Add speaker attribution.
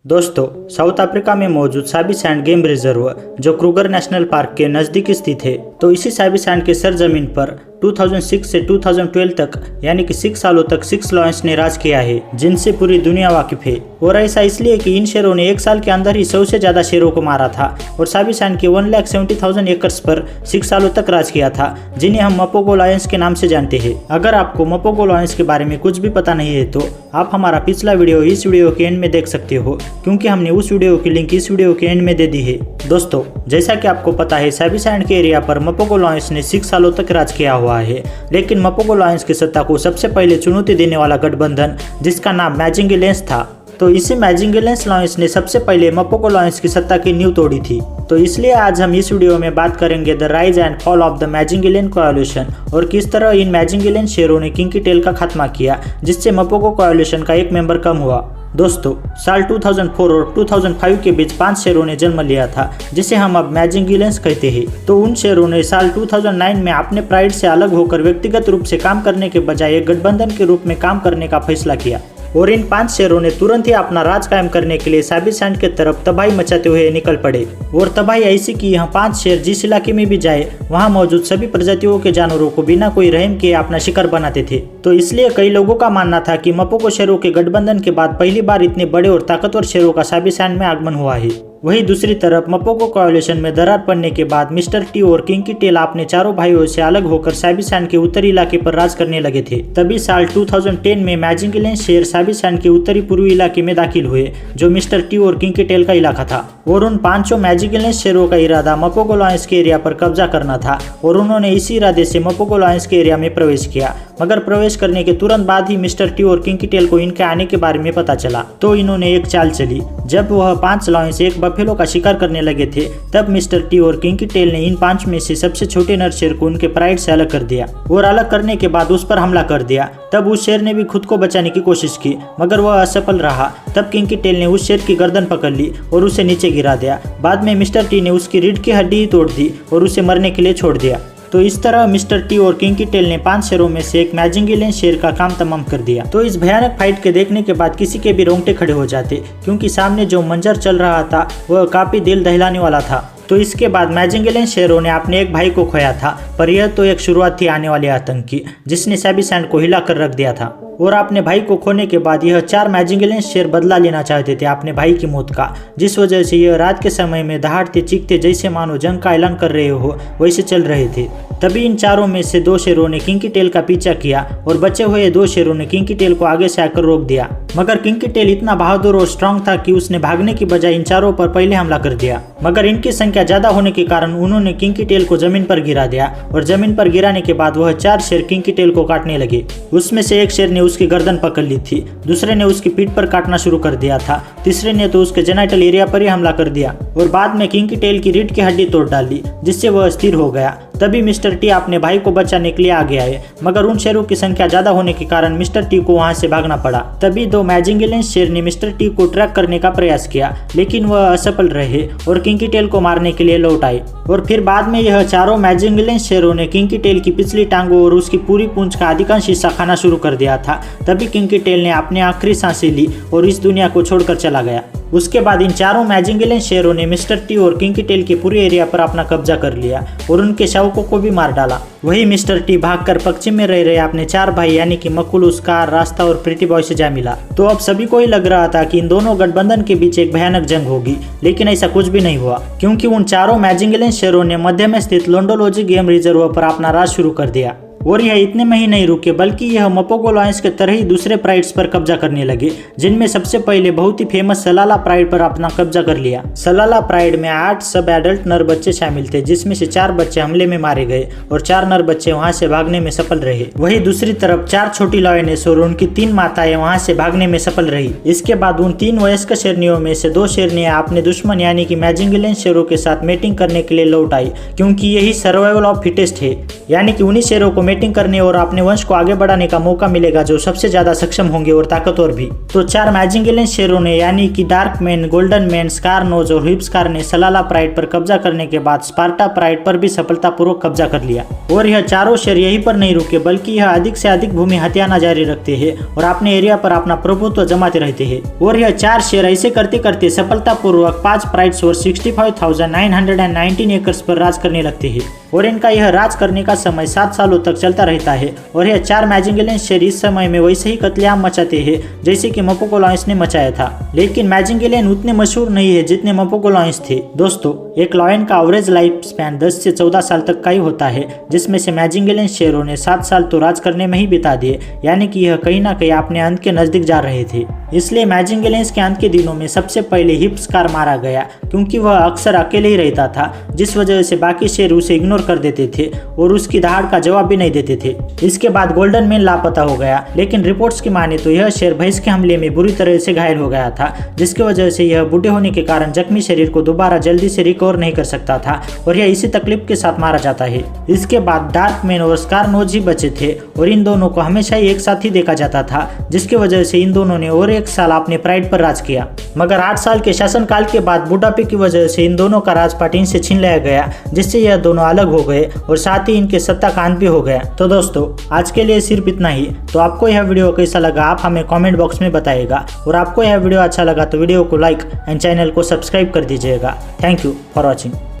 Speaker 1: दोस्तों, south Africa में मौजूद साबी सैंड गेम रिजर्व जो क्रूगर नेशनल पार्क के नज़दीक स्थित है, तो इसी साबी सैंड के सरजमीन पर 2006 से 2012 तक यानी कि 6 सालों तक 6 लॉयंस ने राज किया है, जिनसे पूरी दुनिया वाकिफ है। और ऐसा इसलिए कि इन शेरों ने एक साल के अंदर ही 100 से ज़्यादा शेरों को मारा था और साबी सैंड के 1,70,000 एकर्स पर 6 सालों तक राज किया था, जिन्हें हम मपोगो लॉयंस के नाम से जानते हैं। अगर आपको मपोगो लॉयंस के बारे में कुछ भी पता नहीं है तो आप हमारा पिछला वीडियो इस वीडियो के एंड में देख सकते हो, क्योंकि हमने उस वीडियो की लिंक इस वीडियो के एंड में दे दी है। दोस्तों, जैसा कि आपको पता है, साबी सैंड के एरिया पर मपोगो लॉयंस ने 6 सालों तक राज किया हुआ है, लेकिन मपोगो लॉयंस की सत्ता को सबसे पहले चुनौती देने वाला गठबंधन, जिसका नाम मैजिंग-एलायंस था, तो इसी मैजिंग-एलायंस लॉयंस ने सबसे पहले मपोगो लॉयंस की सत्ता की नींव तोड़ी थी। तो इसलिए आज हम इस वीडियो में बात करेंगे the rise and fall of the मैजिंग-एलायंस कोएलिशन और किस तरह इन मैजिंग-एलायंस शेरों ने किंग की टेल का खात्मा किया, जिससे मपोगो कोएलिशन का एक मेंबर कम हुआ। दोस्तों, साल 2004 और 2005 के बीच 5 शेरों ने जन्म लिया था, जिसे हम अब मैजिंग-एलायंस कहते हैं। तो उन शेरों ने साल 2009 में अपने प्राइड से अलग होकर व्यक्तिगत रूप से काम करने के बजाय एक गठबंधन के रूप में काम करने का फैसला किया और इन 5 शेरों ने तुरंत ही अपना राज कायम करने के लिए साबी सैंड के तरफ तबाही मचाते हुए निकल पड़े। और तबाही ऐसी कि यह 5 शेर जिस इलाके में भी जाए, वहां मौजूद सभी प्रजातियों के जानवरों को बिना कोई रहम किए अपना शिकार बनाते थे। तो इसलिए कई लोगों का मानना था कि मपोगो शेरों के गठबंधन के बाद पहली बार इतने बड़े और ताकतवर शेरों का साबी सैंड में आगमन हुआ है। वहीं दूसरी तरफ मपोगो कोएलिशन में दरार पड़ने के बाद मिस्टर टी और किंग की टेल अपने चारों भाइयों से अलग होकर साबी सैंड के उत्तरी इलाके पर राज करने लगे थे। तभी साल 2010 में मैजिंग-एलायंस शेर साबी सैंड के उत्तरी पूर्वी इलाके में दाखिल हुए, जो मिस्टर टी और किंग की टेल का इलाका था। और उन 5 मैजिंग-एलायंस शेरों का इरादा मपोगो लॉयंस के एरिया पर कब्जा करना था और उन्होंने इसी इरादे से मपोगो लॉयंस के एरिया में प्रवेश किया। मगर प्रवेश करने के तुरंत बाद ही मिस्टर टी और किंग की टेल को इनके आने के बारे में पता चला, तो इन्होंने एक चाल चली। जब वह 5 लॉयंस एक बफेलो का शिकार करने लगे थे, तब मिस्टर टी और किंग की टेल ने इन 5 में से सबसे छोटे नर शेर को उनके प्राइड से अलग कर दिया और अलग करने के बाद उस पर हमला कर दिया। तब उस शेर ने भी खुद को बचाने की कोशिश की, मगर वह असफल रहा। तब किंग की टेल ने उस शेर की गर्दन पकड़ ली और उसे नीचे गिरा दिया। बाद में मिस्टर टी ने उसकी रीढ़ की हड्डी ही तोड़ दी और उसे मरने के लिए छोड़ दिया। तो इस तरह मिस्टर टी और किंग की टेल ने 5 शेरों में से एक मैजिंग-एलायंस शेर का काम तमाम कर दिया। तो इस भयानक फाइट के देखने के बाद किसी के भी रोंगटे खड़े हो जाते, क्योंकि सामने जो मंजर चल रहा था वह काफी दिल दहलाने वाला था। तो इसके बाद मैजिंग-एलायंस शेरों ने अपने एक भाई को खोया था, पर यह तो एक शुरुआत थी आने वाले आतंक की, जिसने साबी सैंड को हिला कर रख दिया था। और अपने भाई को खोने के बाद यह 4 मैजिंग-एलायंस शेर बदला लेना चाहते थे अपने भाई की मौत का, जिस वजह से यह रात के समय में दहाड़ते चीखते जैसे मानो जंग का ऐलान कर रहे हो वैसे चल रहे थे। तभी इन चारों में से 2 शेरों ने किंग की टेल का पीछा किया और बचे हुए 2 शेरों ने किंग की टेल को आगे से आकर रोक दिया। मगर किंग की टेल इतना बहादुर और स्ट्रांग था कि उसने भागने की बजाय इन चारों पर पहले हमला कर दिया। मगर इनकी संख्या ज्यादा होने के कारण उन्होंने किंग की टेल को जमीन पर गिरा दिया और जमीन पर गिराने के बाद वह 4 शेर किंग की टेल को काटने लगे। उसमें से एक शेर ने उसकी गर्दन पकड़ ली थी, दूसरे ने उसकी पीठ पर काटना शुरू कर दिया था, तीसरे ने तो उसके जेनिटल एरिया पर ही हमला कर दिया और बाद में किंग की टेल की रीढ़ की हड्डी तोड़ डाली, जिससे वह स्थिर हो गया। तभी मिस्टर टी अपने भाई को बचाने के लिए आगे आए, मगर उन शेरों की संख्या ज्यादा होने के कारण मिस्टर टी को वहां से भागना पड़ा। तभी 2 मैजिंग-एलायंस शेर ने मिस्टर टी को ट्रैक करने का प्रयास किया, लेकिन वह असफल रहे और किंग की टेल को मारने के लिए लौट आए। और फिर बाद में यह चारों मैजिंग-एलायंस शेरों ने किंग की टेल की पिछली टांगों और उसकी पूरी पूंछ का अधिकांश हिस्सा खाना शुरू कर दिया था। तभी किंग की टेल ने अपनी आखिरी सांसें ली और इस दुनिया को छोड़कर चला गया। उसके बाद इन चारों मैजिंग-एलायंस शेरों ने मिस्टर टी और किंग की टेल के पूरे एरिया पर अपना कब्जा कर लिया और उनके शावकों को भी मार डाला। वही मिस्टर टी भागकर पश्चिम में रह रहे अपने 4 भाई यानी कि मकुल, स्कार, रास्ता और प्रीटी बॉय से जा मिला। तो अब सभी को ही लग रहा था कि इन दोनों गठबंधन के बीच एक भयानक जंग होगी, लेकिन ऐसा कुछ भी नहीं हुआ, क्योंकि उन चारों मैजिंग-एलायंस शेरों ने मध्य में स्थित लोंडोलोजी गेम रिजर्व पर अपना राज शुरू कर दिया। और यह इतने में ही नहीं रुके, बल्कि यह मपोगो लॉयंस के तरह ही दूसरे प्राइड्स पर कब्जा करने लगे, जिनमें सबसे पहले बहुत ही फेमस सलाला प्राइड पर अपना कब्जा कर लिया। सलाला प्राइड में 8 सब एडल्ट नर बच्चे शामिल थे, जिसमें से 4 बच्चे हमले में मारे गए और 4 नर बच्चे वहां से भागने में सफल रहे। वहीं दूसरी तरफ 4 छोटी लॉयनेस और उनकी 3 माताएं वहां से भागने में सफल रही। इसके बाद उन 3 वयस्क शेरनियों में से 2 शेरनियां अपने दुश्मन यानी कि मैजिंग-एलायंस शेरों के साथ मेटिंग करने के लिए लौट आई, क्योंकि यही सर्वाइवल ऑफ फिटेस्ट है, यानी कि उन्हीं शेरों को मेटिंग करने और अपने वंश को आगे बढ़ाने का मौका मिलेगा, जो सबसे ज्यादा सक्षम होंगे और ताकतवर भी। तो 4 मैजिंगेलियन शेरों ने यानी कि डार्कमेन, गोल्डन मैन, स्कारनोज और हिप्सकार ने सलाला प्राइड पर कब्जा करने के बाद स्पार्टा प्राइड पर भी सफलतापूर्वक कब्जा कर लिया। और यह चारों शेर यहीं पर नहीं रुके, बल्कि यह अधिक से अधिक भूमि हथियाना जारी रखते हैं और अपने एरिया पर अपना प्रभुत्व जमाते रहते हैं। और यह 4 शेर ऐसे करते करते सफलतापूर्वक 5 प्राइड्स और 65,919 एकर्स पर राज करने लगते हैं। और इनका यह राज करने का समय 7 सालों तक चलता रहता है। और यह 4 मैजिंगेलियन शेर इस समय में वैसे ही कत्लेआम मचाते हैं जैसे कि मपोकोलॉइंस ने मचाया था। लेकिन मैजिंगेलियन उतने मशहूर नहीं है जितने मपोकोलॉइंस थे। दोस्तों, एक लॉयन का एवरेज लाइफ स्पैन 10 से 14 साल तक का ही होता है, जिसमें से मैजिंगेलियन शेरों ने 7 साल तो राज करने में ही बिता दिए, यानी कि यह कहीं ना कहीं अपने अंत के नजदीक जा रहे थे। इसलिए मैजिंगेलियंस के अंत के दिनों में सबसे पहले हिप्सकार मारा गया, क्योंकि वह अक्सर अकेले ही रहता था, जिस वजह से बाकी शेर उसे इग्नोर कर देते थे और उसकी दहाड़ का जवाब भी नहीं देते थे। इसके बाद गोल्डन मैन लापता हो गया, लेकिन रिपोर्ट्स की माने तो यह शेर भैंस के हमले में बुरी तरह से घायल हो गया था, जिसकी वजह से यह बूढ़े होने के कारण जख्मी शरीर को दोबारा जल्दी से रिकवर नहीं कर सकता था और यह इसी तकलीफ के साथ मारा जाता है। इसके बाद डार्कमैन और स्कारनोज ही बचे थे और इन दोनों को हमेशा ही एक साथ ही देखा जाता था, जिसकी वजह से इन दोनों ने और 1 साल अपने प्राइड पर राज किया। मगर 8 साल के शासनकाल के बाद बुढ़ापे की वजह से इन दोनों का राजपाट इनसे छीन लिया गया, जिससे यह दोनों अलग हो गए और साथ ही इनके सत्ता का अंत भी हो गया। तो दोस्तों, आज के लिए सिर्फ इतना ही। तो आपको यह वीडियो कैसा लगा आप हमें कमेंट बॉक्स में बताइएगा, और आपको यह वीडियो अच्छा लगा तो वीडियो को लाइक एंड चैनल को सब्सक्राइब कर दीजिएगा। Thank you for watching.